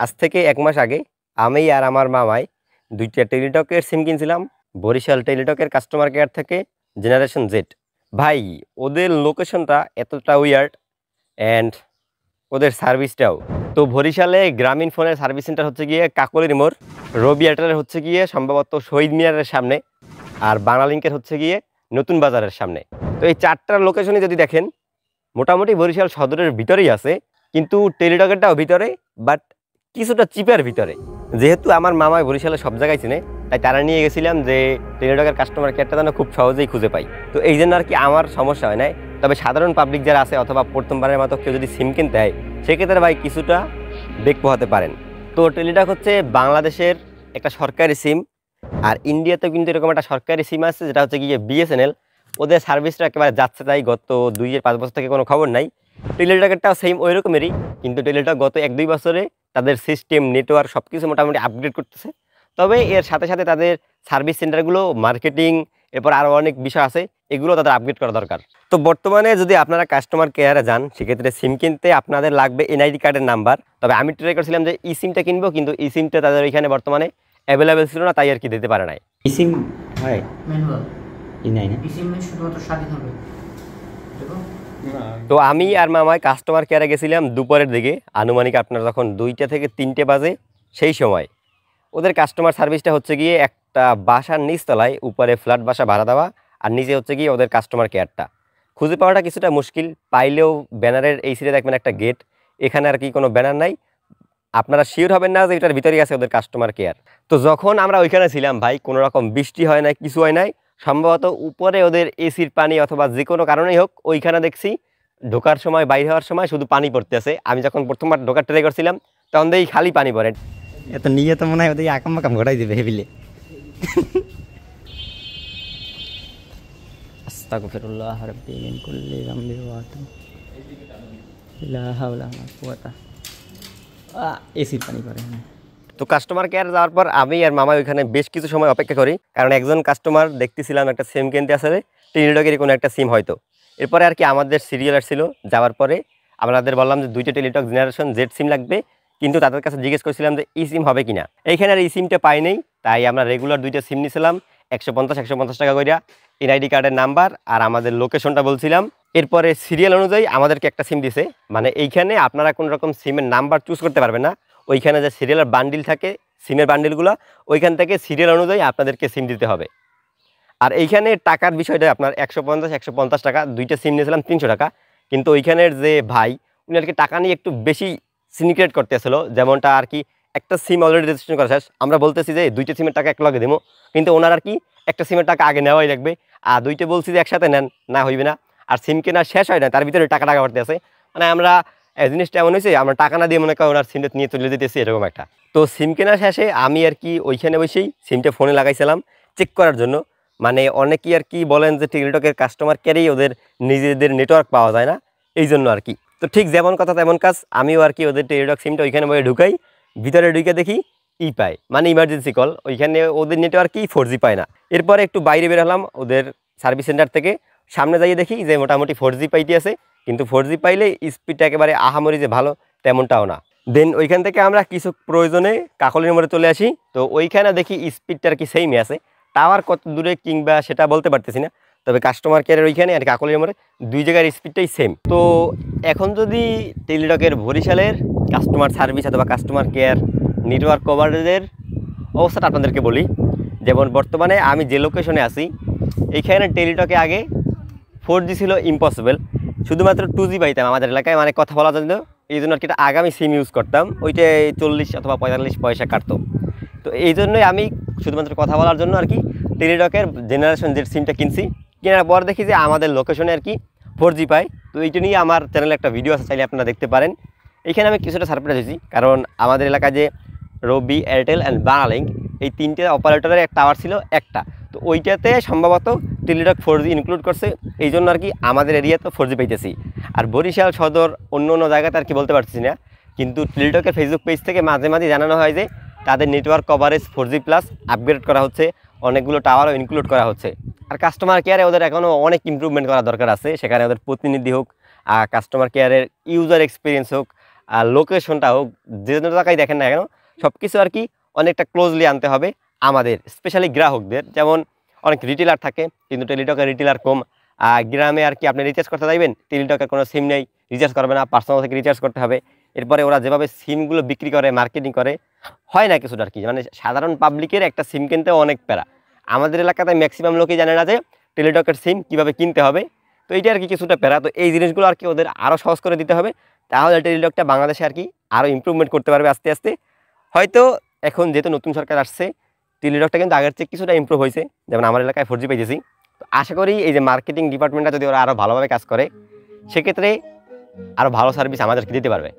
আজ থেকে ১ মাস আগে আমি আর আমার মামাই ২টা টেলিটকের সিম কিনছিলাম বরিশাল টেলিটকের কাস্টমার কেয়ার থেকে জেনারেশন জেড। ভাই ওদের লোকেশনটা এতটা উইয়ার্ড অ্যান্ড ওদের সার্ভিসটাও। তো বরিশালে গ্রামীণ ফোনের সার্ভিস সেন্টার হচ্ছে গিয়ে কাকলির মোড়, রবি এয়ারটেলের হচ্ছে গিয়ে সম্ভবত শহীদ মিনারের সামনে, আর বাংলালিংকের হচ্ছে গিয়ে নতুন বাজারের সামনে। তো এই 4টার লোকেশনই যদি দেখেন মোটামুটি বরিশাল সদরের ভিতরেই আছে, কিন্তু টেলিটকেরটাও ভিতরে, বাট কিছুটা চিপের ভিতরে। যেহেতু আমার মামাই বরিশালে সব জায়গায় চিনে, তাই তারা নিয়ে গেছিলাম যে টেলিটকের কাস্টমার কেয়ারটা যেন খুব সহজেই খুঁজে পাই। তো এই জন্য আর কি আমার সমস্যা হয় নাই। তবে সাধারণ পাবলিক যারা আছে অথবা প্রথমবারের মতো কেউ যদি সিম কিনতে হয় সেক্ষেত্রে ভাই কিছুটা বেগ পোহাতে পারেন। তো টেলিটক হচ্ছে বাংলাদেশের একটা সরকারি সিম, আর ইন্ডিয়াতেও কিন্তু এরকম একটা সরকারি সিম আছে যেটা হচ্ছে গিয়ে বিএসএনএল। ওদের সার্ভিসটা একেবারে যাচ্ছে তাই, গত 2-5 বছর থেকে কোনো খবর নাই। টেলিটকেরটাও সেম ওই রকমেরই, কিন্তু টেলিটক গত 1-2 বছরে তাদের সিস্টেম নেটওয়ার্ক সব কিছু মোটামুটি আপগ্রেড করতেছে। তবে এর সাথে সাথে তাদের সার্ভিস সেন্টারগুলো, মার্কেটিং, এরপর আরও অনেক বিষয় আছে, এগুলো তাদের আপগ্রেড করা দরকার। তো বর্তমানে যদি আপনারা কাস্টমার কেয়ারে যান সেক্ষেত্রে সিম কিনতে আপনাদের লাগবে এনআইডি কার্ডের নাম্বার। তবে আমি ট্রাই করছিলাম যে ই সিমটা কিনবো, কিন্তু ই সিমটা তাদের ওইখানে বর্তমানে অ্যাভেলেবেল ছিল না, তাই আর কি দিতে পারে নাই। ই সিম হয় ম্যানুয়াল ই নাই না, ই সিম শুধুমাত্র স্বাধীন হবে। তো আমি আর মামাই কাস্টমার কেয়ারে গেছিলাম দুপুরের দিকে, আনুমানিক আপনার যখন 2টা থেকে 3টে বাজে সেই সময়। ওদের কাস্টমার সার্ভিসটা হচ্ছে গিয়ে একটা বাসার নিচতলায়, উপরে ফ্ল্যাট বাসা ভাড়া দেওয়া, আর নিচে হচ্ছে গিয়ে ওদের কাস্টমার কেয়ারটা। খুঁজে পাওয়াটা কিছুটা মুশকিল, পাইলেও ব্যানারের এই সাইডে দেখবেন একটা গেট, এখানে আর কি কোনো ব্যানার নাই, আপনারা শিওর হবেন না যে এটার ভিতরেই আছে ওদের কাস্টমার কেয়ার। তো যখন আমরা ওইখানে ছিলাম ভাই, কোনো রকম বৃষ্টি হয় নাই, কিছু হয় নাই, সম্ভবত উপরে ওদের এসির পানি অথবা যে কোনো কারণেই হোক ওইখানে দেখছি ঢোকার সময় বাইরে হওয়ার সময় শুধু পানি পড়তে আছে। আমি যখন প্রথমবার ঢোকার ট্রাই করছিলাম তখন দেখি খালি পানি পড়ে। এত নিয়ে তো মনে হয় ওদের আকাম বাকাম ঘটাই দেবে হেবিলে। আস্তাগফিরুল্লাহ রাব্বি মিন কুল্লি যামবি ওয়া আতুবু লা হাওলা ওয়া কুওয়াতা। এসির পানি পড়ে। তো কাস্টমার কেয়ার যাওয়ার পর আমি আর মামা ওইখানে বেশ কিছু সময় অপেক্ষা করি, কারণ একজন কাস্টমার দেখতেছিলাম একটা সিম কিনতে আসলে টেলিটকের কোনো একটা সিম হয়তো। এরপরে আর কি আমাদের সিরিয়াল আসছিল, যাওয়ার পরে আমাদের বললাম যে 2টা টেলিটক জেনারেশন জেড সিম লাগবে, কিন্তু তাদের কাছে জিজ্ঞেস করছিলাম যে ই সিম হবে কিনা। এইখানে আর এই সিমটা পাই নেই, তাই আমরা রেগুলার 2টা সিম নিয়েছিলাম 150 টাকা কইরা, এনআইডি কার্ডের নাম্বার আর আমাদের লোকেশনটা বলছিলাম। এরপরে সিরিয়াল অনুযায়ী আমাদেরকে একটা সিম দিছে, মানে এইখানে আপনারা কোনো রকম সিমের নাম্বার চুজ করতে পারবেন না। ওইখানে যে সিরিয়ালের বান্ডিল থাকে, সিমের বান্ডিলগুলো, ওইখান থেকে সিরিয়াল অনুযায়ী আপনাদেরকে সিম দিতে হবে। আর এইখানে টাকার বিষয়টা আপনার 150 টাকা, 2টা সিম নিয়েছিলাম 300 টাকা। কিন্তু ওইখানের যে ভাই উনি আর কি টাকা নিয়ে একটু বেশি সিনিক্রেট করতে আসলো, যেমনটা আর কি একটা সিম অলরেডি রেজিস্ট্রেশন করা শেষ, আমরা বলতেছি যে 2টা সিমের টাকা এক লগে দেবো, কিন্তু ওনার আর কি একটা সিমের টাকা আগে নেওয়াই লাগবে, আর 2টা বলছি যে একসাথে নেন, না হইবে না। আর সিম কেনা শেষ হয় না, তার ভিতরে টাকা করতে আছে, মানে আমরা জিনিসটা এমন হয়েছে আমরা টাকা না দিয়ে মনে করেন ওনার সিমটা নিয়ে চলে যেতেছি এরকম একটা। তো সিম কেনার শেষে আমি আর কি ওইখানে বসেই সিমটা ফোনে লাগাইছিলাম চেক করার জন্য। মানে অনেকেই আর কি বলেন যে টেলিটকের কাস্টমার কেয়ারেই ওদের নিজেদের নেটওয়ার্ক পাওয়া যায় না, এই জন্য আর কি। তো ঠিক যেমন কথা তেমন কাজ, আমিও আর কি ওদের টেলিটক সিমটা ওইখানে বসে ঢুকাই, ভিতরে ঢুকে দেখি ই পায়, মানে ইমার্জেন্সি কল, ওইখানে ওদের নেটওয়ার্কই 4G পায় না। এরপরে একটু বাইরে বের হলাম ওদের সার্ভিস সেন্টার থেকে, সামনে যাইয়ে দেখি যে মোটামুটি 4G পাইতে আছে, কিন্তু 4G পাইলে স্পিডটা একেবারে আহামরি যে ভালো তেমনটাও না। দেন ওইখান থেকে আমরা কিছু প্রয়োজনে কাকলির মোড়ে চলে আসি। তো ওইখানে দেখি স্পিডটা আর কি সেমই আছে, টাওয়ার কত দূরে কিংবা সেটা বলতে পারতেছি না, তবে কাস্টমার কেয়ারের ওইখানে আর কাকলির মোড়ে 2 জায়গার স্পিডটাই সেম। তো এখন যদি টেলিটকের বরিশালের কাস্টমার সার্ভিস অথবা কাস্টমার কেয়ার নেটওয়ার্ক কভারেজের অবস্থাটা আপনাদেরকে বলি। যেমন বর্তমানে আমি যে লোকেশনে আছি এইখানে টেলিটকে আগে 4G ছিল ইম্পসিবল, শুধুমাত্র 2G পাইতাম আমাদের এলাকায়, মানে কথা বলা জন্য। এই জন্য আর কি আগামী সিম ইউজ করতাম, ওইটাই 40 অথবা 45 পয়সা কাটতো। তো এই জন্যই আমি শুধুমাত্র কথা বলার জন্য আর কি টেলিটকের জেনারেশন জেড সিমটা কিনছি। কেনার পর দেখি যে আমাদের লোকেশনে আর কি 4G পাই। তো এইটা নিয়ে আমার চ্যানেলে একটা ভিডিও আছে, চাইলে আপনারা দেখতে পারেন। এইখানে আমি কিছুটা সারপ্রাইজ হয়েছি, কারণ আমাদের এলাকায় যে রবি, এয়ারটেল অ্যান্ড বাংলালিংক এই 3টে অপারেটরের এক টাওয়ার ছিল একটা, তো ওইটাতে সম্ভবত টেলিটক 4G ইনক্লুড করছে, এই জন্য আর কি আমাদের এরিয়াতে 4G পাইতেছি। আর বরিশাল সদর অন্য অন্য জায়গাতে আর কি বলতে পারছি না, কিন্তু টেলিটকের ফেসবুক পেজ থেকে মাঝে মাঝে জানানো হয় যে তাদের network coverage 4G plus upgrade করা হচ্ছে, অনেকগুলো টাওয়ারও ইনক্লুড করা হচ্ছে। আর কাস্টমার কেয়ারে ওদের এখনও অনেক ইমপ্রুভমেন্ট করা দরকার আছে, সেখানে ওদের প্রতিনিধি হোক, কাস্টমার কেয়ারের ইউজার এক্সপিরিয়েন্স হোক, আর লোকেশনটা হোক, যে কোনো জায়গায় দেখেন না কেন, সব কিছু আর কি অনেকটা ক্লোজলি আনতে হবে আমাদের, স্পেশালি গ্রাহকদের। যেমন অনেক রিটেলার থাকে কিন্তু টেলিটকের রিটেলার কম। গ্রামে আর কি আপনি রিচার্জ করতে চাইবেন, টেলিটকের কোনো সিম নেই, রিচার্জ করবে না, পার্সোনাল থেকে রিচার্জ করতে হবে। এরপরে ওরা যেভাবে সিমগুলো বিক্রি করে, মার্কেটিং করে, হয় না কিছুটা আর কি, মানে সাধারণ পাবলিকের একটা সিম কিনতে অনেক প্যারা। আমাদের এলাকাতে ম্যাক্সিমাম লোকই জানে না যে টেলিটকের সিম কীভাবে কিনতে হবে। তো এইটা আর কি কিছুটা প্যারা। তো এই জিনিসগুলো আর কি ওদের আরও সহজ করে দিতে হবে, তাহলে টেলিটকটা বাংলাদেশে আর কি আরও ইমপ্রুভমেন্ট করতে পারবে আস্তে আস্তে। হয়তো এখন যেহেতু নতুন সরকার আসছে, টেলিটকটা কিন্তু আগের চেয়ে কিছুটা ইমপ্রুভ হয়েছে, যেমন আমার এলাকায় 4G পেয়েছি। তো আশা করি এই যে মার্কেটিং ডিপার্টমেন্টটা যদি ওরা আরও ভালোভাবে কাজ করে, সেক্ষেত্রে আরও ভালো সার্ভিস আমাদেরকে দিতে পারবে।